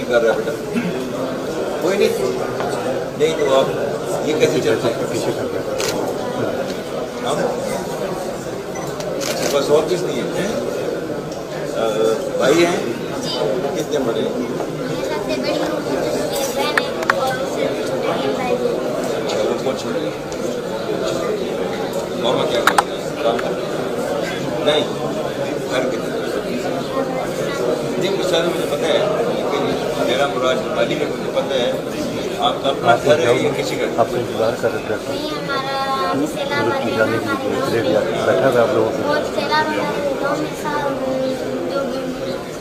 कर रहा है बेटा? कोई नहीं तो आप ये कैसे चलते हैं? हम अच्छा बस और कुछ नहीं है? भाई हैं? कितने बड़े? अच्छा वो कौन छोटे? मामा क्या करते हैं? काम करते हैं? नहीं घर के नहीं मुझे सारा मुझे पता है, लेकिन मेरा मुराद माली में मुझे पता है आपका अपना घर है या किसी का? आपको इंतजार कर रहे थे नहीं, हमारा अभी सैलाब आ गया जाने ना के लिए हमारे रेडी बैठा था आप लोगों को। बहुत सैलाब आता है गाँव में जो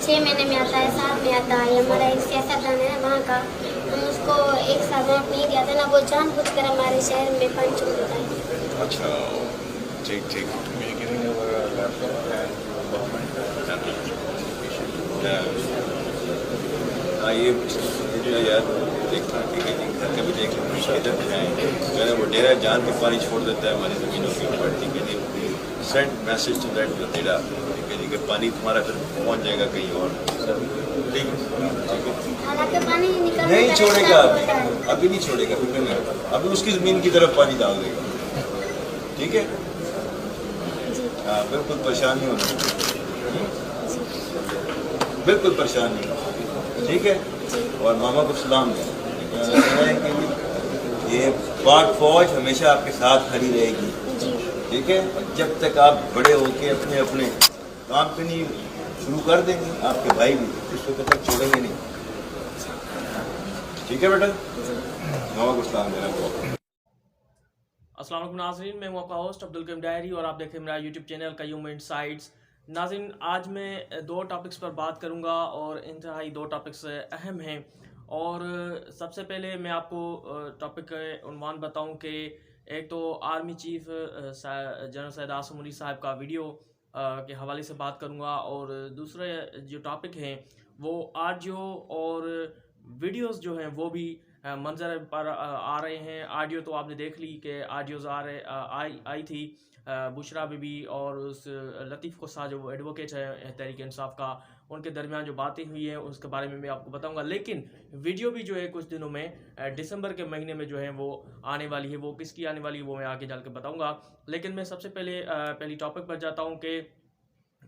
6 महीने में आता है, 7 में आता है। हमारा एक सियासतदान है वहाँ का, हम उसको एक साथ वोट नहीं दिया था ना, वो जानबूझकर हमारे शहर में पानी छोड़ देता है। अच्छा ठीक ठीक। हाँ ये वीडियो यार देखना ठीक है, घर का भी देख लेना, इधर भी जाएंगे मैंने वो डेरा जान के पानी छोड़ देता है हमारी ज़मीनों के ऊपर, ठीक है जी। सेंड मैसेज टू दैट डेरा, ठीक है जी, कि पानी तुम्हारा फिर पहुँच जाएगा कहीं और, ठीक है। हालांकि पानी निकलने नहीं का छोड़ेगा रास्ता होता है। अभी नहीं छोड़ेगा, फिक्र नहीं, अभी उसकी ज़मीन की तरफ पानी डाल देगा, ठीक है। जी हाँ बिल्कुल परेशान नहीं होना, बिल्कुल परेशान नहीं होना, ठीक है। और मामा को सलाम दें कि ये पाक फौज हमेशा आपके साथ खड़ी रहेगी, जी ठीक है। और जब तक आप बड़े होके अपने अपने काम पे नहीं शुरू कर देंगे, आपके भाई भी उस वक्त तक छोड़ेंगे नहीं, ठीक है बेटा। मामा को सलाम देना बहुत। अस्सलाम वालेकुम नाज़रीन, मैं हूं आपका होस्ट अब्दुल करीम डायरी और आप देख रहे हैं मेरा यूट्यूब चैनल कयूम इनसाइट्स। नाज़रीन, आज मैं 2 टॉपिक्स पर बात करूंगा और इंतहाई 2 टॉपिक्स अहम हैं। और सबसे पहले मैं आपको टॉपिक का उन्वान बताऊं कि एक तो army chief general Syed Asim Munir साहब का वीडियो के हवाले से बात करूंगा, और दूसरे जो टॉपिक हैं वो ऑडियो और वीडियोस जो हैं वो भी मंजर पर आ रहे हैं। ऑडियो तो आपने देख ली कि ऑडियोज आई थी बुशरा बीबी और उस लतीफ़ को सा जो एडवोकेट है तहरीक इंसाफ का, उनके दरमियान जो बातें हुई हैं उसके बारे में मैं आपको बताऊंगा। लेकिन वीडियो भी जो है कुछ दिनों में दिसंबर के महीने में जो है वो आने वाली है, वो किसकी आने वाली है वो मैं आगे चल के बताऊँगा। लेकिन मैं सबसे पहले पहली टॉपिक पर जाता हूँ कि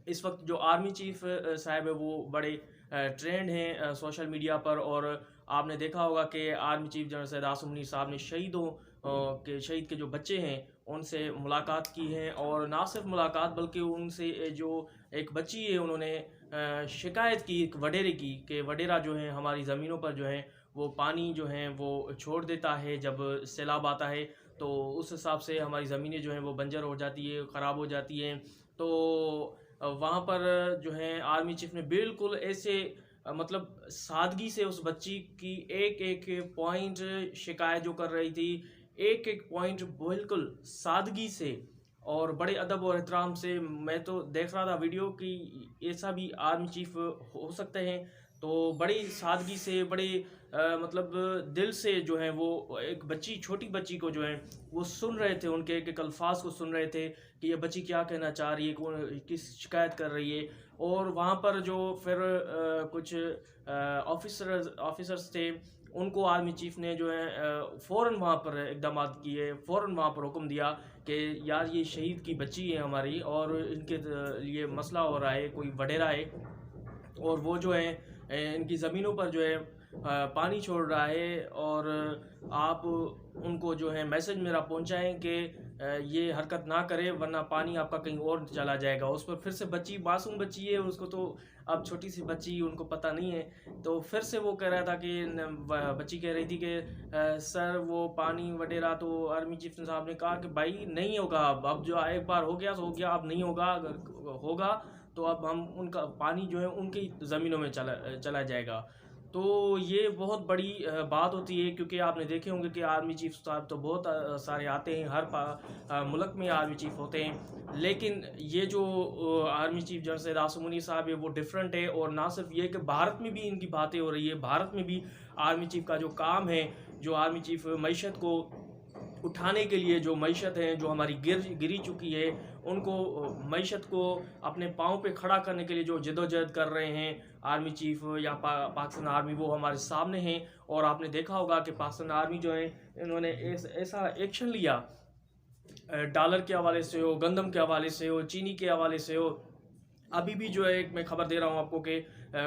इस वक्त जो आर्मी चीफ साहब है वो बड़े ट्रेंड हैं सोशल मीडिया पर। और आपने देखा होगा कि army chief general Syed Asim Munir साहब ने शहीद के जो बच्चे हैं उनसे मुलाकात की है, और ना सिर्फ मुलाकात बल्कि उनसे जो एक बच्ची है उन्होंने शिकायत की एक वडेरे की कि वडेरा जो है हमारी ज़मीनों पर जो है वो पानी जो है वो छोड़ देता है जब सैलाब आता है, तो उस हिसाब से हमारी ज़मीनें जो हैं वो बंजर हो जाती है, ख़राब हो जाती हैं। तो वहाँ पर जो है आर्मी चीफ ने बिल्कुल ऐसे मतलब सादगी से उस बच्ची की एक एक पॉइंट शिकायत जो कर रही थी, एक एक पॉइंट बिल्कुल सादगी से और बड़े अदब और एहतराम से, मैं तो देख रहा था वीडियो कि ऐसा भी आर्मी चीफ हो सकते हैं। तो बड़ी सादगी से बड़े मतलब दिल से जो है वो एक बच्ची, छोटी बच्ची को जो है वो सुन रहे थे, उनके एक एक अल्फाज को सुन रहे थे कि ये बच्ची क्या कहना चाह रही है, कौन किस शिकायत कर रही है। और वहाँ पर जो फिर कुछ ऑफिसर्स थे उनको आर्मी चीफ ने जो है फ़ौरन वहाँ पर इकदाम किए, फ़ौरन वहाँ पर हुक्म दिया कि यार ये शहीद की बच्ची है हमारी और इनके लिए मसला हो रहा है, कोई वडेरा है और वो जो है इनकी ज़मीनों पर जो है पानी छोड़ रहा है, और आप उनको जो है मैसेज मेरा पहुंचाएं कि ये हरकत ना करें वरना पानी आपका कहीं और चला जाएगा। उस पर फिर से बच्ची, मासूम बच्ची है, उसको तो अब छोटी सी बच्ची, उनको पता नहीं है, तो फिर से वो कह रहा था कि बच्ची कह रही थी कि सर वो पानी वगैरह, तो आर्मी चीफ साहब ने कहा कि भाई नहीं होगा, अब जो एक बार हो गया तो हो गया, अब नहीं होगा, अगर होगा तो अब हम उनका पानी जो है उनकी ज़मीनों में चला जाएगा। तो ये बहुत बड़ी बात होती है, क्योंकि आपने देखे होंगे कि आर्मी चीफ साहब तो बहुत सारे आते हैं, हर मुल्क में आर्मी चीफ होते हैं, लेकिन ये जो army chief general Syed Asim Munir साहब है वो डिफरेंट है। और ना सिर्फ ये कि भारत में भी इनकी बातें हो रही है, भारत में भी आर्मी चीफ का जो काम है, जो आर्मी चीफ मईशत को उठाने के लिए जो मईशत है जो हमारी गिरी चुकी है, उनको मईशत को अपने पाँव पे खड़ा करने के लिए जो जदोजहद कर रहे हैं आर्मी चीफ या पाकिस्तान आर्मी, वो हमारे सामने हैं। और आपने देखा होगा कि पाकिस्तान आर्मी जो है इन्होंने ऐसा एक्शन लिया, डॉलर के हवाले से हो, गंदम के हवाले से हो, चीनी के हवाले से हो। अभी भी जो है मैं खबर दे रहा हूँ आपको कि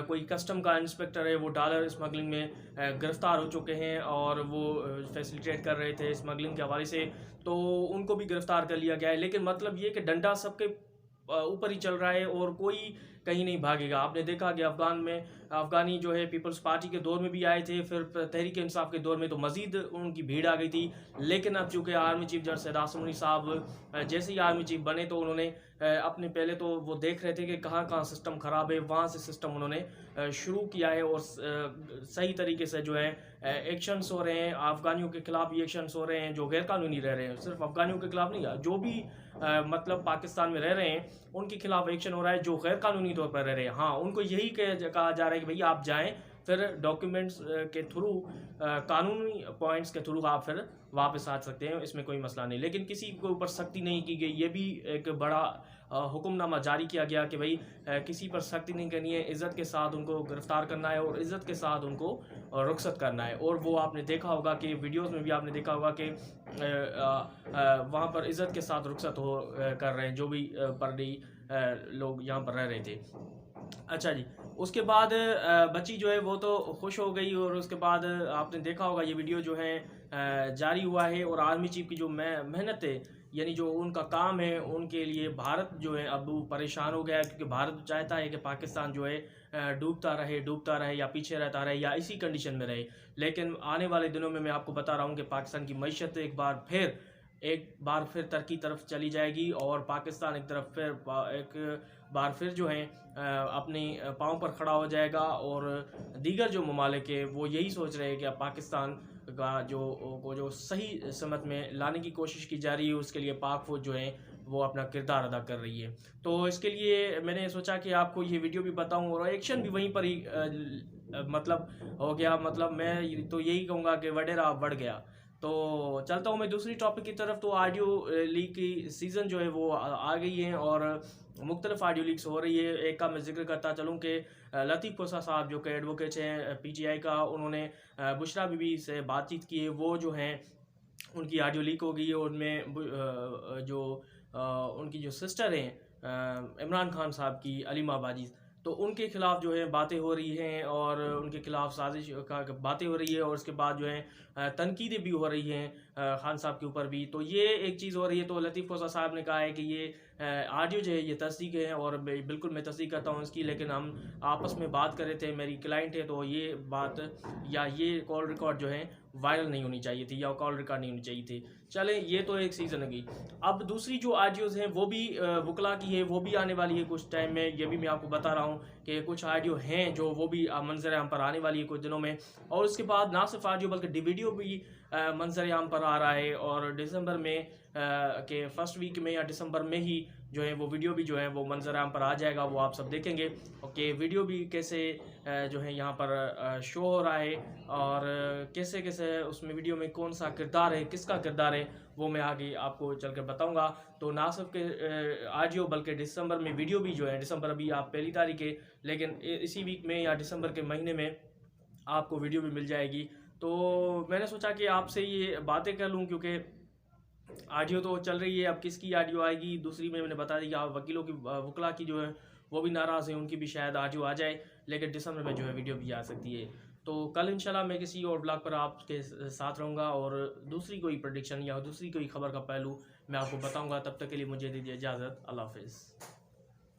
कोई कस्टम का इंस्पेक्टर है, वो डॉलर स्मगलिंग में गिरफ्तार हो चुके हैं और वो फैसिलिटेट कर रहे थे स्मगलिंग के हवाले से, तो उनको भी गिरफ्तार कर लिया गया है। लेकिन मतलब ये कि डंडा सबके ऊपर ही चल रहा है और कोई कहीं नहीं भागेगा। आपने देखा कि अफगानी जो है पीपल्स पार्टी के दौर में भी आए थे, फिर तहरीक इंसाफ के दौर में तो मज़ीद उनकी भीड़ आ गई थी। लेकिन अब चूँकि army chief general Syed Asim Munir साहब जैसे ही आर्मी चीफ बने तो उन्होंने अपने पहले तो वो देख रहे थे कि कहाँ कहाँ सिस्टम ख़राब है, वहाँ से सिस्टम उन्होंने शुरू किया है और सही तरीके से जो है एक्शंस हो रहे हैं। अफ़गानियों के ख़िलाफ़ भी एक्शंस हो रहे हैं जो गैर कानूनी रह रहे हैं, सिर्फ अफ़गानियों के ख़िलाफ़ नहीं, जो भी मतलब पाकिस्तान में रह रहे हैं उनके खिलाफ एक्शन हो रहा है जो गैर कानूनी तौर पर रह रहे हैं। हाँ, उनको यही कहा जा रहा है कि भैया आप जाएं, फिर डॉक्यूमेंट्स के थ्रू, कानूनी पॉइंट्स के थ्रू आप फिर वापस आ सकते हैं, इसमें कोई मसला नहीं। लेकिन किसी के ऊपर सख्ती नहीं की गई। ये भी एक बड़ा हुक्मनामा जारी किया गया कि भाई किसी पर सख्ती नहीं करनी है, इज़्ज़त के साथ उनको गिरफ़्तार करना है और इज़्ज़त के साथ उनको रुखसत करना है। और वो आपने देखा होगा कि वीडियोस में भी आपने देखा होगा कि वहाँ पर इज़्ज़त के साथ रुखसत कर रहे हैं जो भी परडी लोग यहाँ पर रह रहे थे। अच्छा जी, उसके बाद बच्ची जो है वो तो खुश हो गई और उसके बाद आपने देखा होगा ये वीडियो जो है जारी हुआ है। और आर्मी चीफ की जो मेहनत है, यानी जो उनका काम है, उनके लिए भारत जो है अब परेशान हो गया है, क्योंकि भारत चाहता है कि पाकिस्तान जो है डूबता रहे या पीछे रहता रहे या इसी कंडीशन में रहे। लेकिन आने वाले दिनों में मैं आपको बता रहा हूँ कि पाकिस्तान की मईशत एक बार फिर तरक्की तरफ चली जाएगी और पाकिस्तान एक बार फिर जो है अपने पाँव पर खड़ा हो जाएगा। और दीगर जो ममालिक है वो यही सोच रहे हैं कि पाकिस्तान का जो सही समत में लाने की कोशिश की जा रही है, उसके लिए पाक फौज जो है वो अपना किरदार अदा कर रही है। तो इसके लिए मैंने सोचा कि आपको ये वीडियो भी बताऊं और एक्शन भी वहीं पर ही मतलब हो गया। मतलब मैं तो यही कहूँगा कि वडेरा बढ़ गया। तो चलता हूँ मैं दूसरी टॉपिक की तरफ। तो ऑडियो लीक की सीज़न जो है वो आ गई है और मुख्तलिफ ऑडियो लीक्स हो रही है। एक का मैं जिक्र करता चलूँ कि लतीफ़ कोसा साहब जो कि एडवोकेट हैं PTI का, उन्होंने बुशरा बीबी से बातचीत की है। वो जो हैं उनकी ऑडियो लीक हो गई है। उनमें उनकी जो सिस्टर हैं इमरान खान साहब की, अलीमा बाजी, तो उनके खिलाफ़ जो है बातें हो रही हैं और उनके खिलाफ़ साजिश का बातें हो रही है और उसके बाद जो है तनकीदें भी हो रही हैं खान साहब के ऊपर भी। तो ये एक चीज़ हो रही है। तो लतीफ़ कोसा साहब ने कहा है कि ये ऑडियो जो है ये तस्दीक है और बिल्कुल मैं तस्दीक करता हूँ इसकी, लेकिन हम आपस में बात कर रहे थे, मेरी क्लाइंट है, तो ये बात या ये कॉल रिकॉर्ड जो है वायरल नहीं होनी चाहिए थी या कॉल रिकॉर्ड नहीं होनी चाहिए थी। चले, ये तो एक सीज़न होगी। अब दूसरी जो ऑडियोज़ हैं वो भी वकला की है, वो भी आने वाली है कुछ टाइम में। ये भी मैं आपको बता रहा हूँ कि कुछ ऑडियो हैं जो वो भी मंजर आम पर आने वाली है कुछ दिनों में। और उसके बाद ना सिर्फ ऑडियो बल्कि वीडियो भी मंजर आम पर आ रहा है और दिसंबर में के फर्स्ट वीक में या दिसंबर में ही जो है वो वीडियो भी जो है वो मंजर आम पर आ जाएगा, वो आप सब देखेंगे। ओके, वीडियो भी कैसे जो है यहाँ पर शो हो रहा है और कैसे कैसे उसमें वीडियो में कौन सा किरदार है, किसका किरदार है, वो मैं आगे आपको चल कर बताऊँगा। तो ना सिर्फ के ऑडियो बल्कि दिसंबर में वीडियो भी जो है, दिसंबर अभी आप 1 तारीख है, लेकिन इसी वीक में या दिसंबर के महीने में आपको वीडियो भी मिल जाएगी। तो मैंने सोचा कि आपसे ये बातें कर लूँ, क्योंकि ऑडियो तो चल रही है, अब किसकी ऑडियो आएगी। दूसरी में मैंने बता दिया वकीलों की, वकला की जो है वो भी नाराज़ हैं, उनकी भी शायद ऑडियो आ जाए, लेकिन दिसंबर में जो है वीडियो भी आ सकती है। तो कल इंशाल्लाह मैं किसी और ब्लॉग पर आपके साथ रहूँगा और दूसरी कोई प्रेडिक्शन या दूसरी कोई खबर का पहलू मैं आपको बताऊँगा। तब तक के लिए मुझे दीजिए इजाज़त। अल्लाह हाफ़िज़।